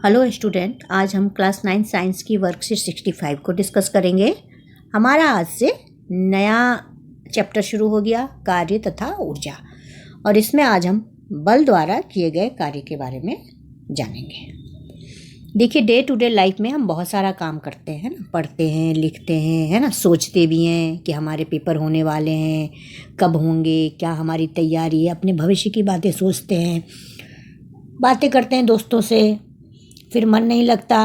Hello student, आज हम class 9 science की वर्कशीट 65 को डिस्कस करेंगे। हमारा आज से नया चैप्टर शुरू हो गया, कार्य तथा ऊर्जा, और इसमें आज हम बल द्वारा किए गए कार्य के बारे में जानेंगे। देखिए, डे टू डे लाइफ में हम बहुत सारा काम करते हैं ना, पढ़ते हैं, लिखते हैं, है ना, सोचते भी हैं कि हमारे पेपर होने वाले हैं, कब होंगे, क्या हमारी तैयारी है, अपने भविष्य की बातें सोचते हैं, बातें करते हैं दोस्तों से। फिर मन नहीं लगता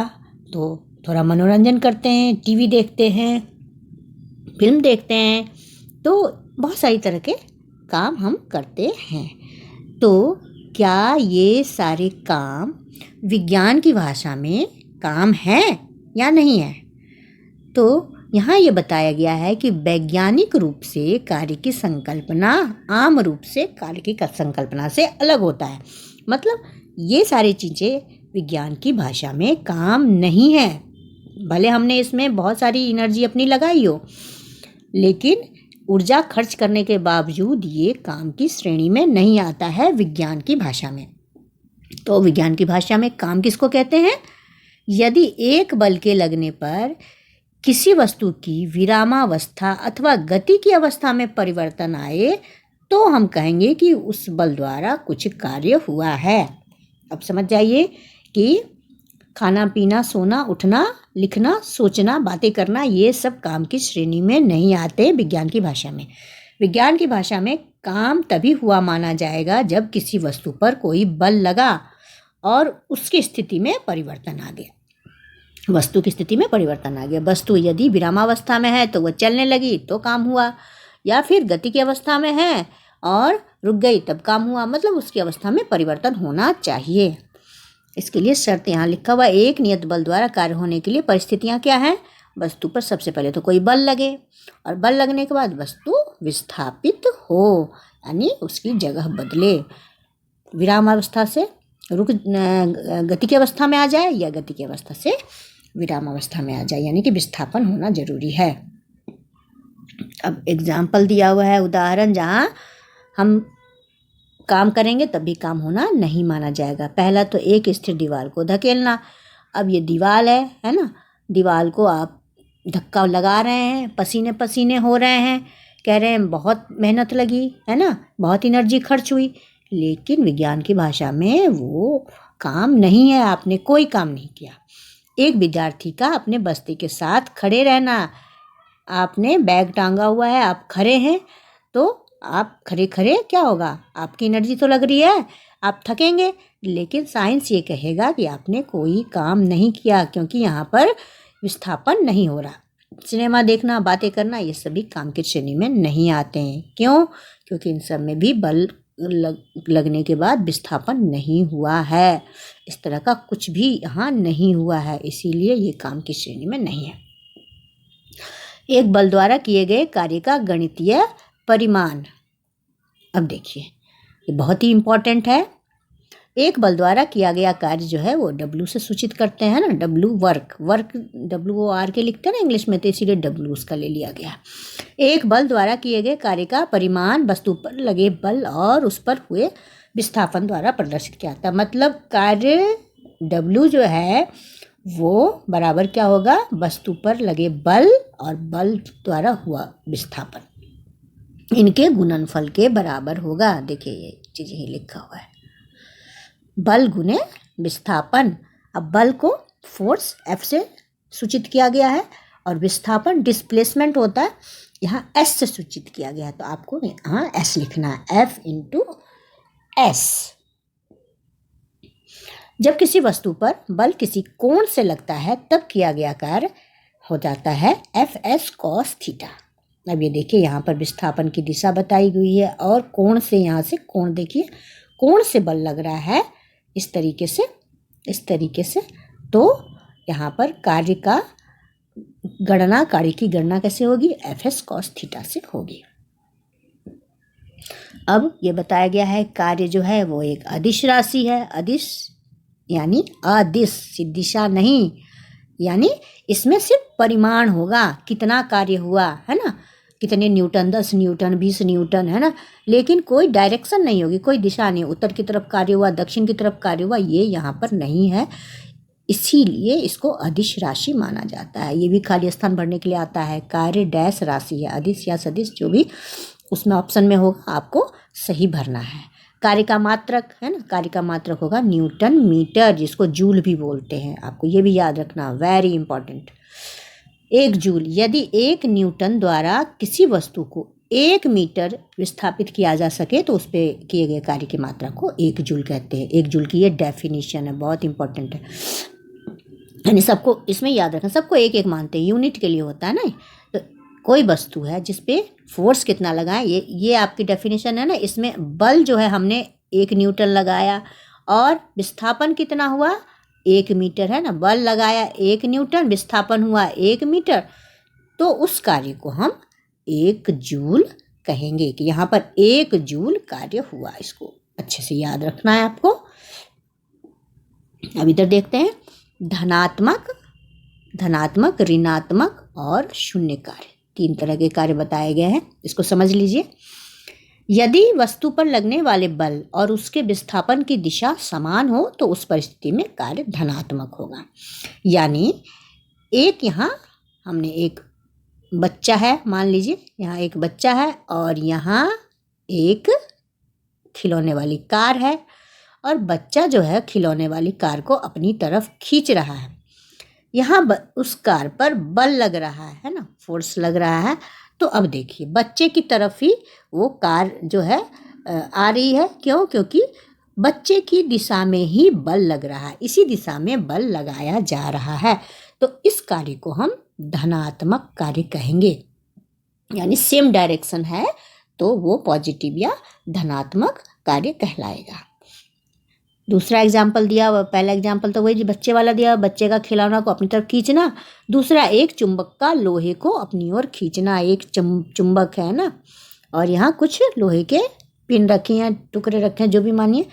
तो थोड़ा मनोरंजन करते हैं, टीवी देखते हैं, फिल्म देखते हैं, तो बहुत सारी तरह के काम हम करते हैं। तो क्या ये सारे काम विज्ञान की भाषा में काम है या नहीं है? तो यहाँ ये बताया गया है कि वैज्ञानिक रूप से कार्य की संकल्पना आम रूप से कार्य की संकल्पना से अलग होता है। मतलब ये सारी चीज़ें विज्ञान की भाषा में काम नहीं है। भले हमने इसमें बहुत सारी एनर्जी अपनी लगाई हो, लेकिन ऊर्जा खर्च करने के बावजूद ये काम की श्रेणी में नहीं आता है विज्ञान की भाषा में। तो विज्ञान की भाषा में काम किसको कहते हैं? यदि एक बल के लगने पर किसी वस्तु की विरामावस्था अथवा गति की अवस्था में परिवर्तन आए तो हम कहेंगे कि उस बल द्वारा कुछ कार्य हुआ है। अब समझ जाइए कि खाना पीना, सोना, उठना, लिखना, सोचना, बातें करना, ये सब काम की श्रेणी में नहीं आते विज्ञान की भाषा में। विज्ञान की भाषा में काम तभी हुआ माना जाएगा जब किसी वस्तु पर कोई बल लगा और उसकी स्थिति में परिवर्तन आ गया। वस्तु की स्थिति में परिवर्तन आ गया। वस्तु यदि विरामावस्था में है तो वह चलने लगी तो काम हुआ, या फिर गति की अवस्था में है और रुक गई तब काम हुआ। मतलब उसकी अवस्था में परिवर्तन होना चाहिए। इसके लिए शर्त यहाँ लिखा हुआ, एक नियत बल द्वारा कार्य होने के लिए परिस्थितियाँ क्या हैं? वस्तु पर सबसे पहले तो कोई बल लगे, और बल लगने के बाद वस्तु विस्थापित हो, यानी उसकी जगह बदले, विराम अवस्था से गति की अवस्था में आ जाए या गति की अवस्था से विराम अवस्था में आ जाए, यानी कि विस्थापन होना जरूरी है। अब एग्जाम्पल दिया हुआ है, उदाहरण जहाँ हम काम करेंगे तभी काम होना नहीं माना जाएगा। पहला तो एक स्थिर दीवार को धकेलना। अब ये दीवार है ना, दीवार को आप धक्का लगा रहे हैं, पसीने पसीने हो रहे हैं, कह रहे हैं बहुत मेहनत लगी, है ना, बहुत एनर्जी खर्च हुई, लेकिन विज्ञान की भाषा में वो काम नहीं है, आपने कोई काम नहीं किया। एक विद्यार्थी का अपने बस्ते के साथ खड़े रहना, आपने बैग टांगा हुआ है, आप खड़े हैं, तो आप खड़े खड़े क्या होगा, आपकी एनर्जी तो लग रही है, आप थकेंगे, लेकिन साइंस ये कहेगा कि आपने कोई काम नहीं किया, क्योंकि यहाँ पर विस्थापन नहीं हो रहा। सिनेमा देखना, बातें करना, ये सभी काम की श्रेणी में नहीं आते हैं। क्यों? क्योंकि इन सब में भी बल लगने के बाद विस्थापन नहीं हुआ है। इस तरह का कुछ भी यहाँ नहीं हुआ है, इसीलिए ये काम की श्रेणी में नहीं है। एक बल द्वारा किए गए कार्य का गणितीय परिमाण। अब देखिए, ये बहुत ही इम्पोर्टेंट है। एक बल द्वारा किया गया कार्य जो है वो W से सूचित करते हैं ना, W वर्क WOR के लिखते हैं ना इंग्लिश में, तो इसीलिए W उसका ले लिया गया। एक बल द्वारा किए गए कार्य का परिमाण वस्तु पर लगे बल और उस पर हुए विस्थापन द्वारा प्रदर्शित किया जाता है। मतलब कार्य W जो है वो बराबर क्या होगा? वस्तु पर लगे बल और बल द्वारा हुआ विस्थापन, इनके गुणनफल के बराबर होगा। देखिए, ये चीज़ ही लिखा हुआ है, बल गुने विस्थापन। अब बल को फोर्स F से सूचित किया गया है और विस्थापन डिस्प्लेसमेंट होता है, यहाँ S से सूचित किया गया है, तो आपको यहाँ S लिखना है, F × S। जब किसी वस्तु पर बल किसी कोण से लगता है तब किया गया कार्य हो जाता है Fs cos थीटा। अब ये देखिए, यहाँ पर विस्थापन की दिशा बताई गई है और कोण से, यहाँ से कोण देखिए, कोण से बल लग रहा है इस तरीके से, तो यहाँ पर कार्य की गणना कैसे होगी? Fs cos थीटा से होगी। अब ये बताया गया है कार्य जो है वो एक अदिश राशि है। अदिश यानी अदिश, दिशा नहीं, यानी इसमें सिर्फ परिमाण होगा, कितना कार्य हुआ, है ना, कितने न्यूटन, 10 न्यूटन, 20 न्यूटन, है ना, लेकिन कोई डायरेक्शन नहीं होगी, कोई दिशा नहीं, उत्तर की तरफ कार्य हुआ, दक्षिण की तरफ कार्य हुआ, ये यहाँ पर नहीं है। इसीलिए इसको अदिश राशि माना जाता है। ये भी खाली स्थान भरने के लिए आता है। कार्य डैश राशि है, अदिश या सदिश जो भी उसमें ऑप्शन में होगा आपको सही भरना है। कार्य का मात्रक है ना, कार्य का मात्रक होगा न्यूटन मीटर, जिसको जूल भी बोलते हैं। आपको ये भी याद रखना, वेरी इंपॉर्टेंट। 1 जूल, यदि 1 न्यूटन द्वारा किसी वस्तु को 1 मीटर विस्थापित किया जा सके तो उस पर किए गए कार्य की मात्रा को 1 जूल कहते हैं। 1 जूल की ये डेफिनेशन है, बहुत इंपॉर्टेंट है, यानी सबको इसमें याद रखना। सबको एक एक मानते हैं, यूनिट के लिए होता है ना। तो कोई वस्तु है जिस पे फोर्स कितना लगाएं, ये आपकी डेफिनेशन है ना। इसमें बल जो है हमने 1 न्यूटन लगाया और विस्थापन कितना हुआ 1 मीटर है ना। बल लगाया 1 न्यूटन, विस्थापन हुआ 1 मीटर, तो उस कार्य को हम 1 जूल कहेंगे कि यहाँ पर 1 जूल कार्य हुआ। इसको अच्छे से याद रखना है आपको। अब इधर देखते हैं, धनात्मक, ऋणात्मक और शून्य कार्य, 3 तरह के कार्य बताए गए हैं। इसको समझ लीजिए। यदि वस्तु पर लगने वाले बल और उसके विस्थापन की दिशा समान हो तो उस परिस्थिति में कार्य धनात्मक होगा। यानी एक यहाँ हमने एक बच्चा है, मान लीजिए यहाँ एक बच्चा है और यहाँ एक खिलौने वाली कार है, और बच्चा जो है खिलौने वाली कार को अपनी तरफ खींच रहा है। यहाँ उस कार पर बल लग रहा है ना, फोर्स लग रहा है। तो अब देखिए बच्चे की तरफ ही वो कार जो है आ रही है। क्यों? क्योंकि बच्चे की दिशा में ही बल लग रहा है, इसी दिशा में बल लगाया जा रहा है। तो इस कार्य को हम धनात्मक कार्य कहेंगे, यानी सेम डायरेक्शन है तो वो पॉजिटिव या धनात्मक कार्य कहलाएगा। दूसरा एग्जाम्पल दिया, पहला एग्जाम्पल तो वही बच्चे वाला दिया, बच्चे का खिलौना को अपनी तरफ खींचना। दूसरा एक चुंबक का लोहे को अपनी ओर खींचना। एक चुंबक है ना, और यहाँ कुछ लोहे के पिन रखे हैं, टुकड़े रखे हैं, जो भी मानिए।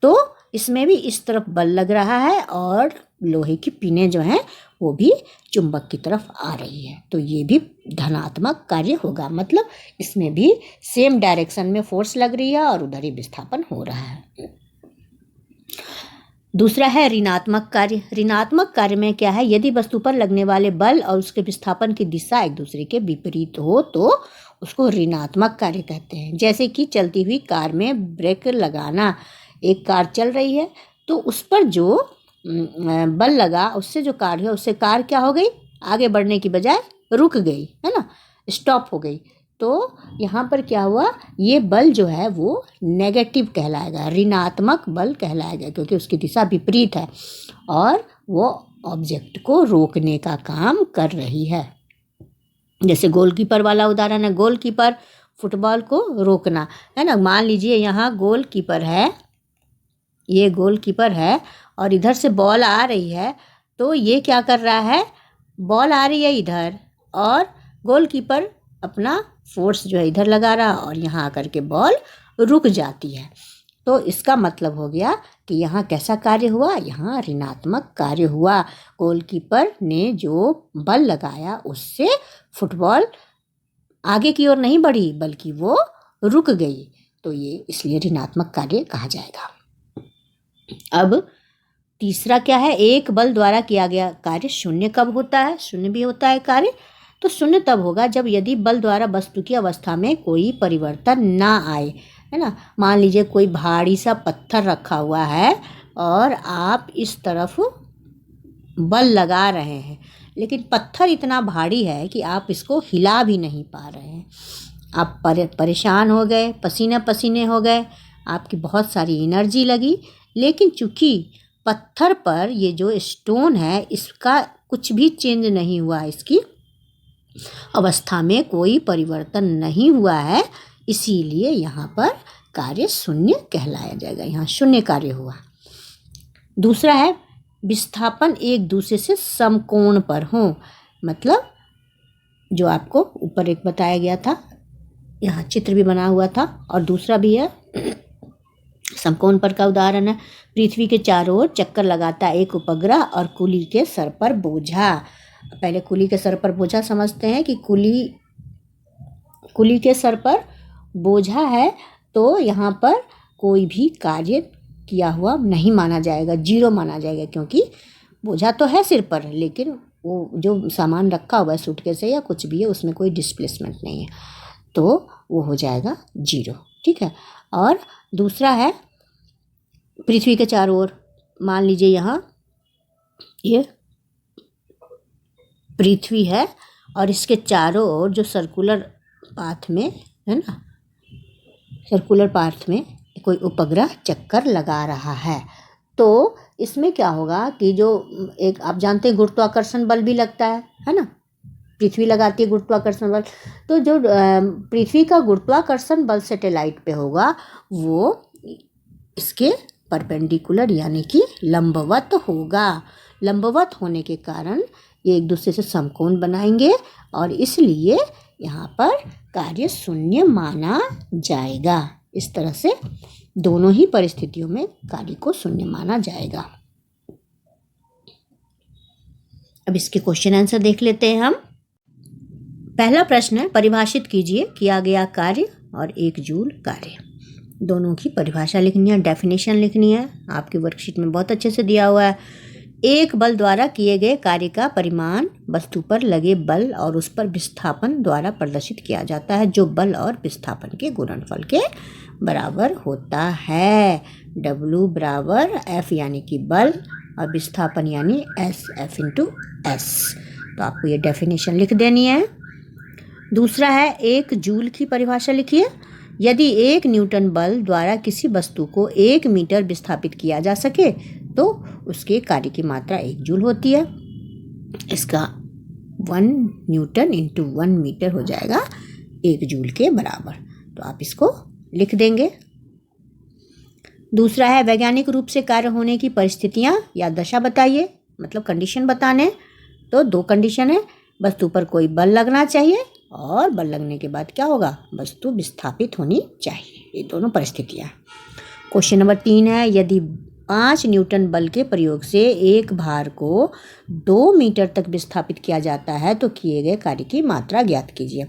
तो इसमें भी इस तरफ बल लग रहा है और लोहे की पिनें जो हैं वो भी चुंबक की तरफ आ रही है। तो ये भी धनात्मक कार्य होगा, मतलब इसमें भी सेम डायरेक्शन में फोर्स लग रही है और उधर ही विस्थापन हो रहा है। दूसरा है ऋणात्मक कार्य। ऋणात्मक कार्य में क्या है, यदि वस्तु पर लगने वाले बल और उसके विस्थापन की दिशा एक दूसरे के विपरीत हो तो उसको ऋणात्मक कार्य कहते हैं। जैसे कि चलती हुई कार में ब्रेक लगाना। एक कार चल रही है तो उस पर जो बल लगा उससे जो कार है, उससे कार क्या हो गई, आगे बढ़ने की बजाय रुक गई, है ना, स्टॉप हो गई। तो यहाँ पर क्या हुआ, ये बल जो है वो नेगेटिव कहलाएगा, ऋणात्मक बल कहलाएगा, क्योंकि उसकी दिशा विपरीत है और वो ऑब्जेक्ट को रोकने का काम कर रही है। जैसे गोलकीपर वाला उदाहरण है, गोलकीपर फुटबॉल को रोकना, है ना। मान लीजिए यहाँ गोलकीपर है, ये गोलकीपर है और इधर से बॉल आ रही है, तो ये क्या कर रहा है, बॉल आ रही है इधर और गोलकीपर अपना फोर्स जो है इधर लगा रहा और यहाँ आकर के बॉल रुक जाती है। तो इसका मतलब हो गया कि यहाँ कैसा कार्य हुआ, यहाँ ऋणात्मक कार्य हुआ। गोलकीपर ने जो बल लगाया उससे फुटबॉल आगे की ओर नहीं बढ़ी बल्कि वो रुक गई, तो ये इसलिए ऋणात्मक कार्य कहा जाएगा। अब तीसरा क्या है, एक बल द्वारा किया गया कार्य शून्य कब होता है, शून्य भी होता है कार्य। तो शून्य तब होगा जब यदि बल द्वारा वस्तु की अवस्था में कोई परिवर्तन ना आए, है ना। मान लीजिए कोई भारी सा पत्थर रखा हुआ है और आप इस तरफ बल लगा रहे हैं, लेकिन पत्थर इतना भारी है कि आप इसको हिला भी नहीं पा रहे हैं। आप परेशान हो गए, पसीने पसीने हो गए, आपकी बहुत सारी एनर्जी लगी, लेकिन चूंकि पत्थर पर ये जो स्टोन है इसका कुछ भी चेंज नहीं हुआ, इसकी अवस्था में कोई परिवर्तन नहीं हुआ है, इसीलिए यहाँ पर कार्य शून्य कहलाया जाएगा, यहाँ शून्य कार्य हुआ। दूसरा है विस्थापन एक दूसरे से समकोण पर हो, मतलब जो आपको ऊपर एक बताया गया था, यहाँ चित्र भी बना हुआ था, और दूसरा भी है समकोण पर का उदाहरण है, पृथ्वी के चारों ओर चक्कर लगाता एक उपग्रह और कुली के सर पर बोझा। पहले कुली के सर पर बोझा समझते हैं कि कुली के सर पर बोझा है, तो यहाँ पर कोई भी कार्य किया हुआ नहीं माना जाएगा, जीरो माना जाएगा, क्योंकि बोझा तो है सिर पर, लेकिन वो जो सामान रखा हुआ है सूटकेस है या कुछ भी है उसमें कोई डिस्प्लेसमेंट नहीं है, तो वो हो जाएगा 0। ठीक है। और दूसरा है पृथ्वी के चारों ओर, मान लीजिए यहाँ ये पृथ्वी है और इसके चारों ओर जो सर्कुलर पाथ में है ना, सर्कुलर पाथ में कोई उपग्रह चक्कर लगा रहा है, तो इसमें क्या होगा कि जो एक आप जानते हैं गुरुत्वाकर्षण बल भी लगता है ना, पृथ्वी लगाती है गुरुत्वाकर्षण बल, तो जो पृथ्वी का गुरुत्वाकर्षण बल सैटेलाइट पे होगा वो इसके परपेंडिकुलर यानी कि लंबवत होगा। लंबवत होने के कारण ये एक दूसरे से समकोण बनाएंगे और इसलिए यहाँ पर कार्य शून्य माना जाएगा। इस तरह से दोनों ही परिस्थितियों में कार्य को शून्य माना जाएगा। अब इसके क्वेश्चन आंसर देख लेते हैं हम। पहला प्रश्न है, परिभाषित कीजिए किया गया कार्य और 1 जूल कार्य। दोनों की परिभाषा लिखनी है, डेफिनेशन लिखनी है, आपकी वर्कशीट में बहुत अच्छे से दिया हुआ है। एक बल द्वारा किए गए कार्य का परिमाण वस्तु पर लगे बल और उस पर विस्थापन द्वारा प्रदर्शित किया जाता है, जो बल और विस्थापन के गुणनफल के बराबर होता है। W बराबर F यानी कि बल और विस्थापन यानी SF इंटू S। तो आपको ये डेफिनेशन लिख देनी है। दूसरा है 1 जूल की परिभाषा लिखिए। यदि 1 न्यूटन बल द्वारा किसी वस्तु को 1 मीटर विस्थापित किया जा सके तो उसके कार्य की मात्रा 1 जूल होती है। इसका 1 न्यूटन इंटू 1 मीटर हो जाएगा 1 जूल के बराबर। तो आप इसको लिख देंगे। दूसरा है वैज्ञानिक रूप से कार्य होने की परिस्थितियां या दशा बताइए, मतलब कंडीशन बताने। तो 2 कंडीशन है, वस्तु पर कोई बल लगना चाहिए और बल लगने के बाद क्या होगा, वस्तु विस्थापित होनी चाहिए। ये दोनों परिस्थितियां। क्वेश्चन नंबर 3 है, यदि 5 न्यूटन बल के प्रयोग से एक भार को 2 मीटर तक विस्थापित किया जाता है तो किए गए कार्य की मात्रा ज्ञात कीजिए।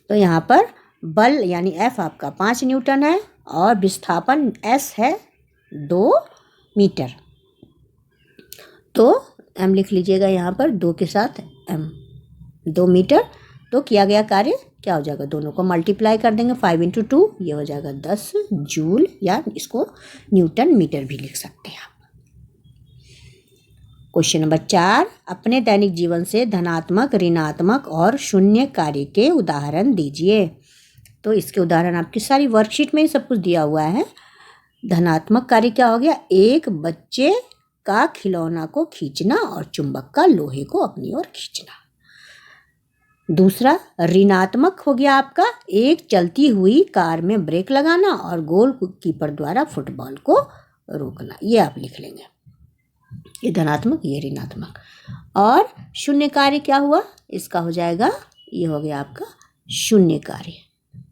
तो यहाँ पर बल यानी F आपका 5 न्यूटन है और विस्थापन S है 2 मीटर। तो M लिख लीजिएगा यहाँ पर 2 के साथ M, 2 मीटर। तो किया गया कार्य क्या हो जाएगा, दोनों को मल्टीप्लाई कर देंगे, 5 इंटू 2 ये हो जाएगा 10 जूल, या इसको न्यूटन मीटर भी लिख सकते हैं आप। क्वेश्चन नंबर 4, अपने दैनिक जीवन से धनात्मक, ऋणात्मक और शून्य कार्य के उदाहरण दीजिए। तो इसके उदाहरण आपकी सारी वर्कशीट में ही सब कुछ दिया हुआ है। धनात्मक कार्य क्या हो गया, एक बच्चे का खिलौना को खींचना और चुंबक का लोहे को अपनी ओर खींचना। दूसरा ऋणात्मक हो गया आपका, एक चलती हुई कार में ब्रेक लगाना और गोल कीपर द्वारा फुटबॉल को रोकना। ये आप लिख लेंगे, ये धनात्मक, ये ऋणात्मक। और शून्य कार्य क्या हुआ, इसका हो जाएगा, ये हो गया आपका शून्य कार्य,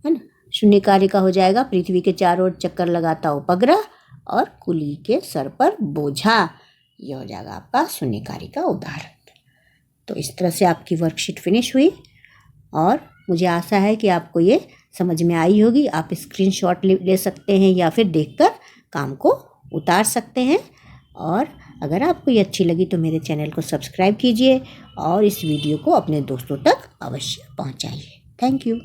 है ना। शून्य कार्य का हो जाएगा पृथ्वी के चारों ओर चक्कर लगाता उपग्रह और कुली के सर पर बोझा। ये हो जाएगा आपका शून्य कार्य का उदाहरण। तो इस तरह से आपकी वर्कशीट फिनिश हुई और मुझे आशा है कि आपको ये समझ में आई होगी। आप स्क्रीनशॉट ले सकते हैं या फिर देखकर काम को उतार सकते हैं। और अगर आपको ये अच्छी लगी तो मेरे चैनल को सब्सक्राइब कीजिए और इस वीडियो को अपने दोस्तों तक अवश्य पहुंचाइए। Thank you.